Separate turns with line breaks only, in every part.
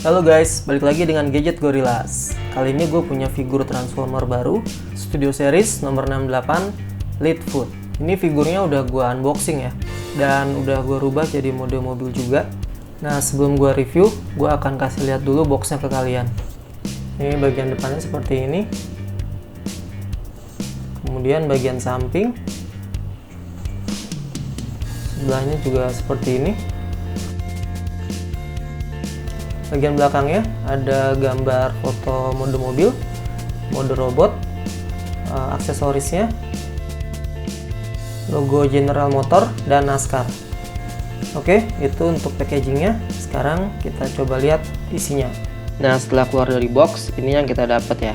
Halo guys, balik lagi dengan Gadget Gorillas. Kali ini gue punya figur Transformer baru, Studio Series nomor 68 Leadfoot. Ini figurnya udah gue unboxing ya, dan udah gue rubah jadi mode mobil juga. Nah, sebelum gue review, gue akan kasih lihat dulu boxnya ke kalian. Ini bagian depannya seperti ini. Kemudian bagian samping, sebelahnya juga seperti ini. Bagian belakangnya ada gambar foto mode mobil, mode robot, aksesorisnya, logo General Motor, dan NASCAR. Oke, itu untuk packagingnya. Sekarang kita coba lihat isinya. Nah, setelah keluar dari box, ini yang kita dapat ya.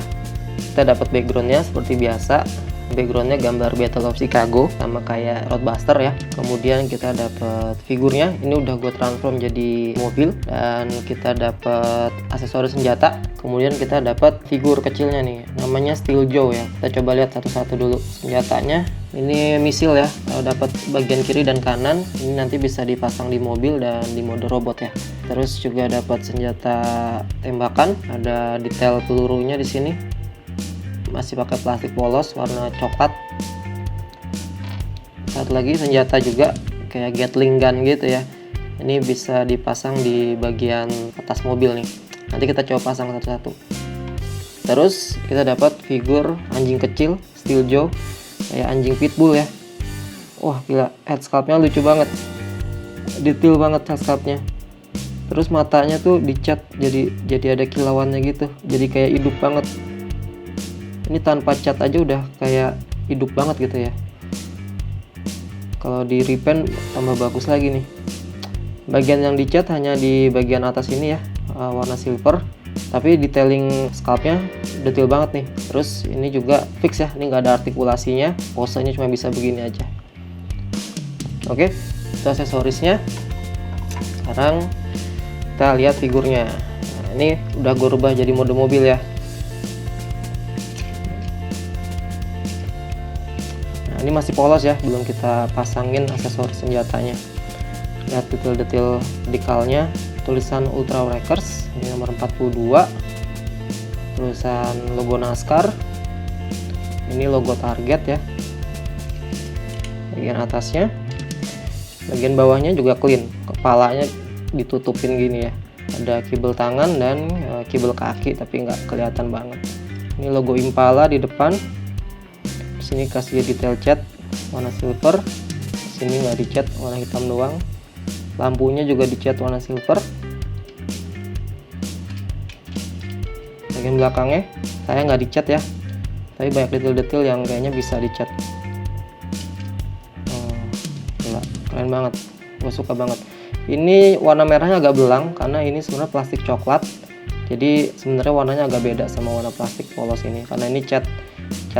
Kita dapat backgroundnya seperti biasa. Backgroundnya gambar Battle of Chicago sama kayak Roadbuster ya. Kemudian kita dapat figurnya, ini udah gue transform jadi mobil, dan kita dapat aksesoris senjata. Kemudian kita dapat figur kecilnya nih, namanya Steel Joe ya. Kita coba lihat satu-satu dulu senjatanya. Ini misil ya, dapat bagian kiri dan kanan. Ini nanti bisa dipasang di mobil dan di mode robot ya. Terus juga dapat senjata tembakan, ada detail pelurunya di sini. Masih pakai plastik polos warna coklat. Satu lagi senjata juga kayak Gatling gun gitu ya. Ini bisa dipasang di bagian atas mobil nih. Nanti kita coba pasang satu-satu. Terus kita dapat figur anjing kecil Steel Joe, kayak anjing pitbull ya. Wah gila, head sculptnya lucu banget, detail banget head sculptnya. Terus matanya tuh dicat jadi ada kilauannya gitu, jadi kayak hidup banget. Ini tanpa cat aja udah kayak hidup banget gitu ya. Kalau di repaint tambah bagus lagi nih. Bagian yang dicat hanya di bagian atas ini ya, warna silver. Tapi detailing sculptnya detail banget nih. Terus ini juga fix ya, ini nggak ada artikulasinya. Posenya cuma bisa begini aja. Oke, itu aksesorisnya. Sekarang kita lihat figurnya. Nah, ini udah gue rubah jadi mode mobil ya. Ini masih polos ya, belum kita pasangin aksesoris senjatanya. Lihat detail-detail dekalnya, tulisan Ultra Wreckers, ini nomor 42, tulisan logo NASCAR, ini logo Target ya. Bagian atasnya, bagian bawahnya juga clean, kepalanya ditutupin gini ya. Ada kibel tangan dan kibel kaki, tapi nggak kelihatan banget. Ini logo Impala di depan. Sini kasih detail cat warna silver, sini nggak dicat, warna hitam doang. Lampunya juga dicat warna silver. Bagian belakangnya saya nggak dicat ya, tapi banyak detail-detail yang kayaknya bisa dicat. Gila, keren banget, gue suka banget. Ini warna merahnya agak belang karena ini sebenarnya plastik coklat, jadi sebenarnya warnanya agak beda sama warna plastik polos ini, karena ini cat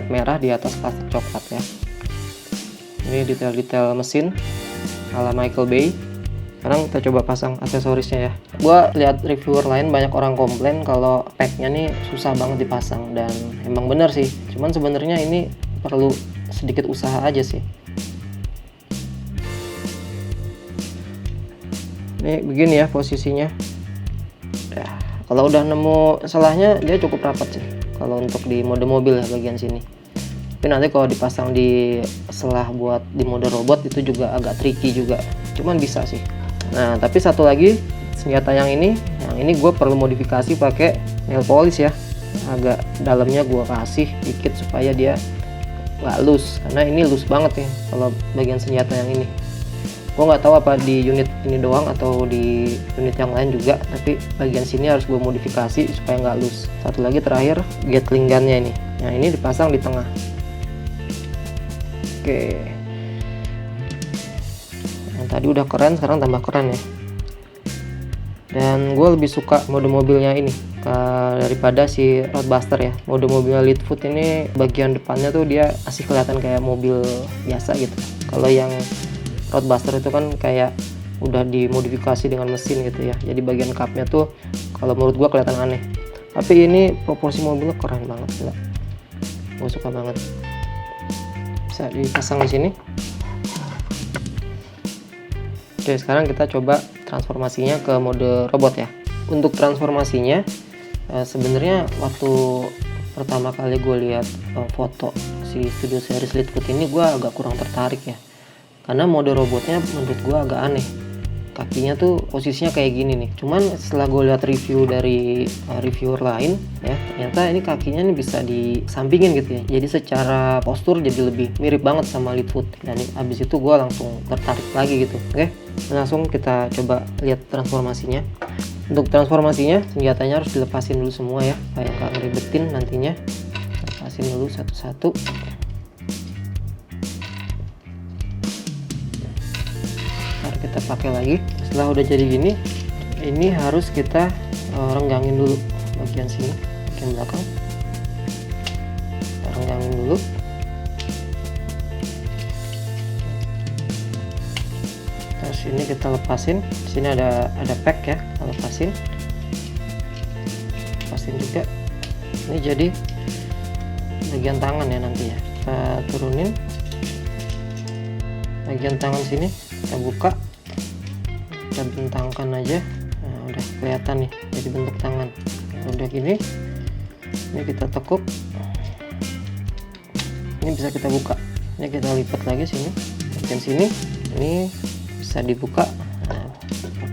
merah di atas plastik coklat ya. Ini detail-detail mesin ala Michael Bay. Sekarang kita coba pasang aksesorisnya ya. Gua lihat reviewer lain banyak orang komplain kalau packnya nih susah banget dipasang, dan emang bener sih. Cuman sebenarnya ini perlu sedikit usaha aja sih. Ini begini ya posisinya. Nah, kalau udah nemu salahnya dia cukup rapat sih. Kalau untuk di mode mobil ya bagian sini. Tapi nanti kalau dipasang di selah buat di mode robot itu juga agak tricky juga. Cuman bisa sih. Nah, tapi satu lagi senjata yang ini gue perlu modifikasi pakai nail polish ya. Agak dalamnya gue kasih dikit supaya dia nggak loose. Karena ini loose banget ya kalau bagian senjata yang ini. Gue nggak tahu apa di unit ini doang atau di unit yang lain juga, tapi bagian sini harus gue modifikasi supaya nggak loose. Satu lagi terakhir, Gatling gun-nya ini. Nah, ini dipasang di tengah. Oke. Yang tadi udah keren, sekarang tambah keren ya. Dan gue lebih suka mode mobilnya ini daripada si Roadbuster ya. Mode mobilnya Leadfoot ini bagian depannya tuh dia masih kelihatan kayak mobil biasa gitu. Kalau yang Roadbuster itu kan kayak udah dimodifikasi dengan mesin gitu ya, jadi bagian cupnya tuh kalau menurut gua kelihatan aneh. Tapi ini proporsi mobilnya keren banget, gila. Gua suka banget. Bisa dipasang di sini. Oke, sekarang kita coba transformasinya ke mode robot ya. Untuk transformasinya sebenarnya waktu pertama kali gue lihat foto si Studio Series Leadfoot ini, gue agak kurang tertarik ya, karena mode robotnya menurut gue agak aneh. Kakinya tuh posisinya kayak gini nih. Cuman setelah gue lihat review dari reviewer lain ya, ternyata ini kakinya nih bisa disampingin gitu ya. Jadi secara postur jadi lebih mirip banget sama Leadfoot. Dan abis itu gue langsung tertarik lagi gitu. Oke, langsung kita coba lihat transformasinya. Untuk transformasinya senjatanya harus dilepasin dulu semua ya, kayak nggak ngeribetin nantinya. Lepasin dulu satu-satu. Kita pakai lagi. Setelah udah jadi gini, ini harus kita renggangin dulu bagian sini, bagian belakang. Kita renggangin dulu. Terus ini kita lepasin. Di sini ada pack ya, kita lepasin juga. Ini jadi bagian tangan ya nanti ya. Kita turunin bagian tangan sini, kita buka. Kita bentangkan aja. Nah, udah kelihatan nih jadi bentuk tangan. Udah gini, ini kita tekuk, ini bisa kita buka. Ini kita lipat lagi sini, bagian sini ini bisa dibuka. Nah,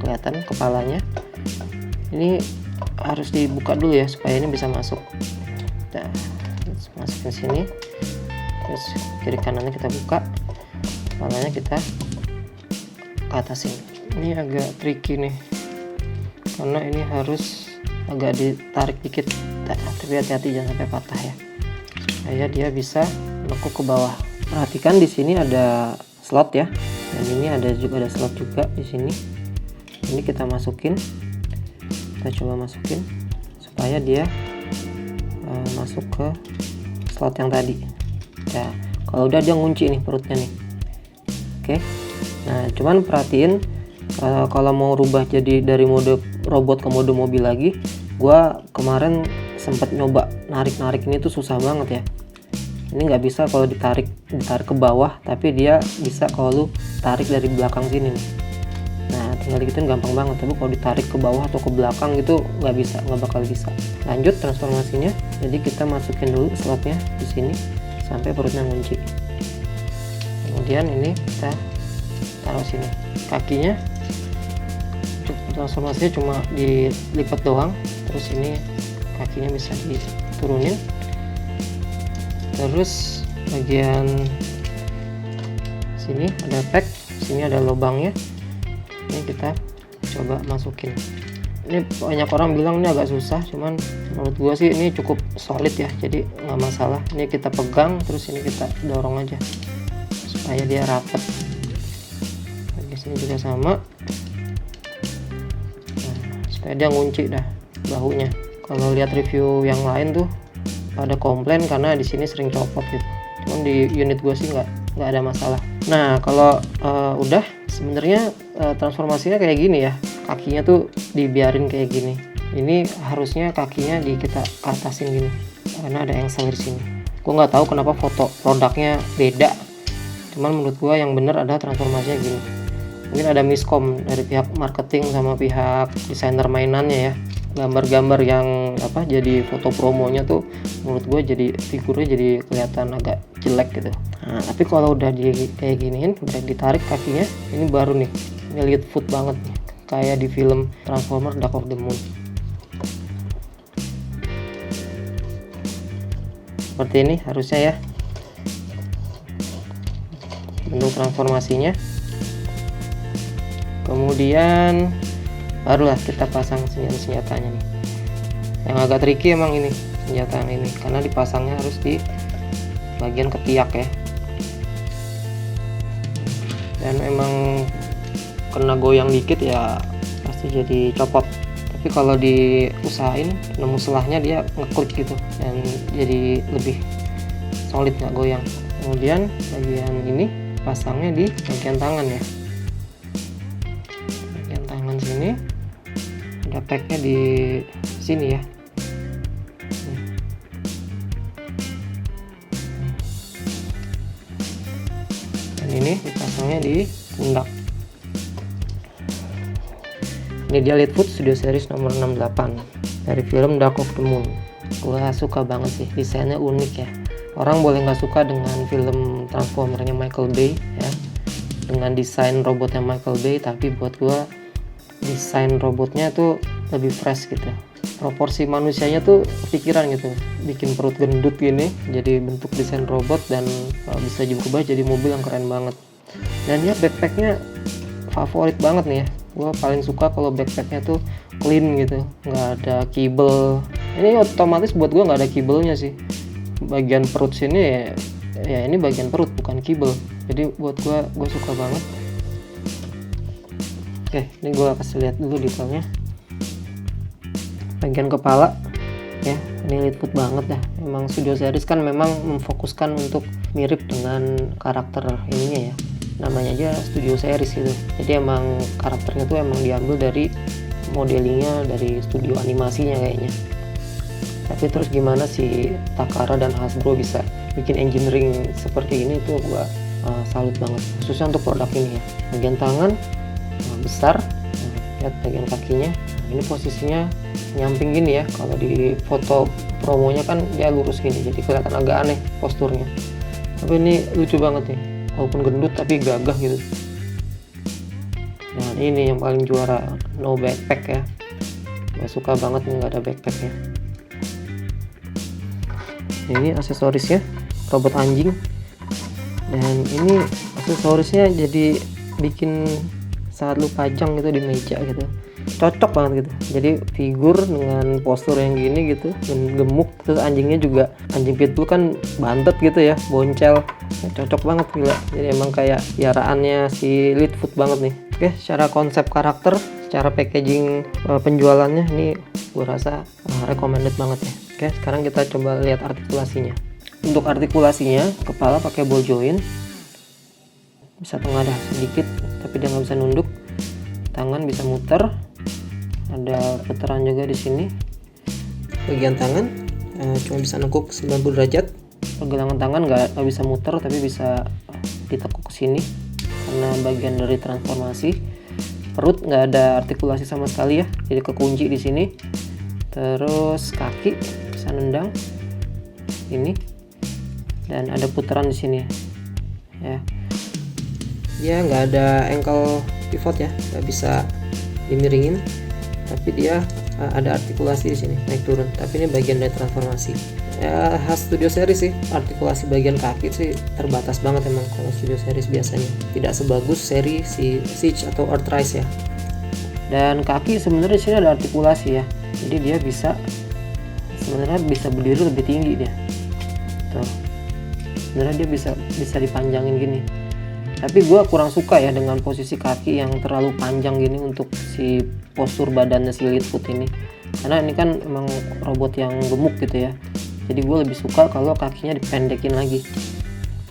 kelihatan kepalanya. Ini harus dibuka dulu ya supaya ini bisa masuk. Nah, masukin sini, terus kiri kanannya kita buka, kepalanya kita ke atas sini. Ini agak tricky nih, karena ini harus agak ditarik dikit, tapi hati-hati jangan sampai patah ya, supaya dia bisa lekuk ke bawah. Perhatikan di sini ada slot ya, dan ini ada slot juga di sini. Ini kita masukin, kita coba masukin supaya dia masuk ke slot yang tadi. Ya, kalau udah dia ngunci nih perutnya nih. Oke. Nah, cuman perhatiin kalau mau rubah jadi dari mode robot ke mode mobil lagi, gua kemarin sempat nyoba narik ini tuh susah banget ya. Ini nggak bisa kalau ditarik ke bawah, tapi dia bisa kalau lu tarik dari belakang sini nih. Nah, tinggal digituin gampang banget, tapi kalau ditarik ke bawah atau ke belakang gitu nggak bakal bisa. Lanjut transformasinya, jadi kita masukin dulu slotnya di sini sampai perutnya ngunci. Kemudian ini kita taruh sini, kakinya transformasinya cuma dilipat doang. Terus ini kakinya bisa diturunin. Terus bagian sini ada pack, sini ada lubangnya. Ini kita coba masukin. Ini banyak orang bilang ini agak susah, cuman menurut gua sih ini cukup solid ya, jadi nggak masalah. Ini kita pegang, terus ini kita dorong aja supaya dia rapet. Di sini juga sama. Dia ngunci dah bahunya. Kalau lihat review yang lain tuh ada komplain karena di sini sering copot gitu. Cuman di unit gue sih nggak ada masalah. Nah, kalau udah sebenarnya transformasinya kayak gini ya. Kakinya tuh dibiarin kayak gini. Ini harusnya kakinya kita atasin gini karena ada engsel di sini. Gue nggak tahu kenapa foto produknya beda. Cuman menurut gue yang bener ada transformasinya gini. Mungkin ada miskom dari pihak marketing sama pihak desainer mainannya ya. Gambar-gambar yang jadi foto promonya tuh menurut gue jadi figurnya jadi kelihatan agak jelek gitu. Nah, tapi kalau udah kayak giniin, udah ditarik kakinya, ini baru nih, ini Leadfoot banget nih, kayak di film Transformer Dark of the Moon. Seperti ini harusnya ya bentuk transformasinya. Kemudian barulah kita pasang senjatanya nih. Yang agak tricky emang ini senjata ini, karena dipasangnya harus di bagian ketiak ya. Dan emang kena goyang dikit ya pasti jadi copot. Tapi kalau diusahain nemu selahnya dia ngeklik gitu dan jadi lebih solid, nggak goyang. Kemudian bagian ini pasangnya di bagian tangan ya. Sini ada packnya di sini ya. Dan ini dipasangnya di pundak. Ini dia Leadfoot Studio Series nomor 68 dari film Dark of the Moon. Gue suka banget sih, desainnya unik ya. Orang boleh nggak suka dengan film Transformer-nya Michael Bay ya, dengan desain robotnya Michael Bay, tapi buat gue desain robotnya tuh lebih fresh gitu. Proporsi manusianya tuh pikiran gitu, bikin perut gendut gini jadi bentuk desain robot, dan bisa diubah jadi mobil yang keren banget. Dan ya backpacknya favorit banget nih ya, gue paling suka kalau backpacknya tuh clean gitu, nggak ada kibel. Ini otomatis buat gue nggak ada kibelnya sih, bagian perut sini ya ini bagian perut bukan kibel, jadi buat gue suka banget. Oke, ini gue kasih lihat dulu detailnya. Bagian kepala ya, ini Leadfoot banget dah. Emang Studio Series kan memang memfokuskan untuk mirip dengan karakter ininya ya, namanya aja Studio Series gitu. Jadi emang karakternya tuh emang diambil dari modelingnya dari studio animasinya kayaknya. Tapi terus gimana si Takara dan Hasbro bisa bikin engineering seperti ini tuh gua salut banget, khususnya untuk produk ini ya. Bagian tangan besar, lihat bagian kakinya. Ini posisinya nyamping gini ya, kalau di foto promonya kan dia lurus gini, jadi kelihatan agak aneh posturnya. Tapi ini lucu banget nih, walaupun gendut tapi gagah gitu. Nah ini yang paling juara, no backpack ya. Gue suka banget nih nggak ada backpacknya. Ini aksesorisnya robot anjing, dan ini aksesorisnya jadi bikin saat lu pajang gitu di meja gitu, cocok banget gitu. Jadi figur dengan postur yang gini gitu, gemuk, terus anjingnya juga anjing pitbull kan bantet gitu ya, boncel, cocok banget gila. Jadi emang kayak piaraannya si Leadfoot banget nih. Oke, secara konsep karakter, secara packaging penjualannya ini gue rasa recommended banget ya. Oke, sekarang kita coba lihat artikulasinya. Untuk artikulasinya, kepala pakai ball joint, bisa tengadah sedikit tapi dia nggak bisa nunduk. Tangan bisa muter, ada putaran juga di sini. Bagian tangan cuma bisa nekuk 90 derajat. Pergelangan tangan nggak bisa muter tapi bisa ditekuk ke sini karena bagian dari transformasi. Perut nggak ada artikulasi sama sekali ya, jadi kekunci di sini. Terus kaki bisa nendang ini, dan ada putaran di sini ya. Dia nggak ada ankle pivot ya, nggak bisa dimiringin, tapi dia ada artikulasi di sini naik turun. Tapi ini bagian dari transformasi ya, khas Studio Series sih. Artikulasi bagian kaki sih terbatas banget emang kalau Studio Series biasanya, tidak sebagus seri si Siege atau Earthrise ya. Dan kaki sebenarnya di sini ada artikulasi ya, jadi dia sebenarnya bisa berdiri lebih tinggi dia tuh. Sebenarnya dia bisa dipanjangin gini, tapi gue kurang suka ya dengan posisi kaki yang terlalu panjang gini untuk si postur badannya si Leadfoot ini, karena ini kan emang robot yang gemuk gitu ya. Jadi gue lebih suka kalau kakinya dipendekin lagi.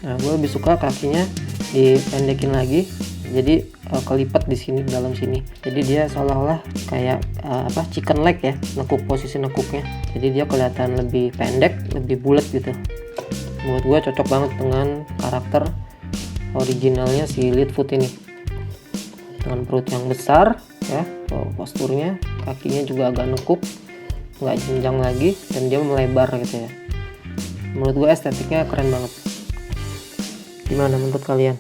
Nah, gue lebih suka kakinya dipendekin lagi, jadi kelipat di sini, dalam sini. Jadi dia seolah-olah kayak chicken leg ya, nekuk, posisi nekuknya. Jadi dia kelihatan lebih pendek, lebih bulat gitu. Menurut gue cocok banget dengan karakter originalnya si Leadfoot ini, dengan perut yang besar ya, posturnya, kakinya juga agak nekuk, nggak jenjang lagi, dan dia melebar gitu ya. Menurut gue estetiknya keren banget. Gimana menurut kalian?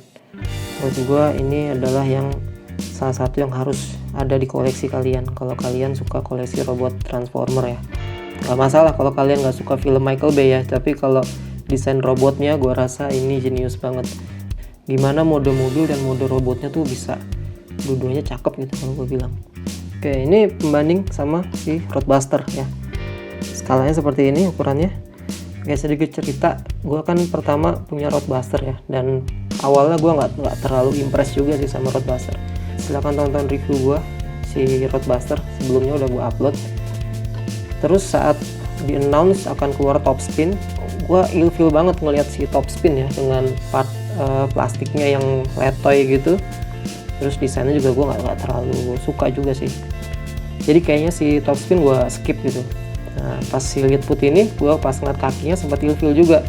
Menurut gue ini adalah yang salah satu yang harus ada di koleksi kalian kalau kalian suka koleksi robot Transformer ya. Gak masalah kalau kalian gak suka film Michael Bay ya, tapi kalau desain robotnya gue rasa ini jenius banget. Gimana mode mobil dan mode robotnya tuh bisa dua-duanya cakep gitu kalau gue bilang. Oke, ini pembanding sama si Roadbuster ya. Skalanya seperti ini ukurannya. Oke, sedikit cerita, gue kan pertama punya Roadbuster ya, dan awalnya gue nggak terlalu impress juga sih sama Roadbuster. Silahkan tonton review gue si Roadbuster, sebelumnya udah gue upload. Terus saat di announce akan keluar Top Spin, gue ilfeel banget ngelihat si Top Spin ya, dengan part plastiknya yang letoy gitu. Terus desainnya juga gue nggak terlalu suka juga sih. Jadi kayaknya si Top Spin gue skip gitu. Nah, pas si Leadfoot ini gue pas ngeliat kakinya sempat ilfeel juga.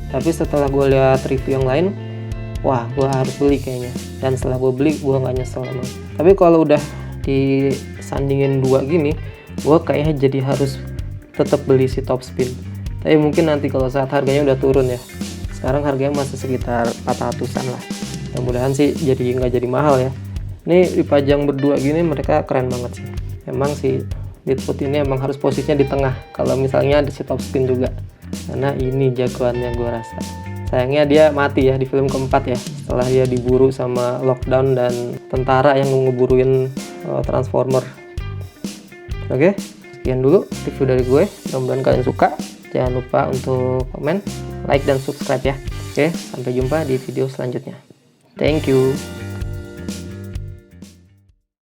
Tapi setelah gue lihat review yang lain, wah gue harus beli kayaknya. Dan setelah gue beli gue nggak nyesel emang. Tapi kalau udah disandingin 2 gini, gue kayaknya jadi harus tetap beli si top spin. Tapi mungkin nanti kalau saat harganya udah turun ya. Sekarang harganya masih sekitar 400-an lah. Mudah-mudahan sih nggak jadi mahal ya. Ini dipajang berdua gini mereka keren banget sih. Emang si Leadfoot ini emang harus posisinya di tengah kalau misalnya ada si top spin juga, karena ini jagoannya gue rasa. Sayangnya dia mati ya di film keempat ya, setelah dia diburu sama Lockdown dan tentara yang ngeburuin Transformer. Oke, sekian dulu review dari gue, mudah-mudahan kalian suka. Jangan lupa untuk komen, like, dan subscribe ya. Oke, sampai jumpa di video selanjutnya. Thank you.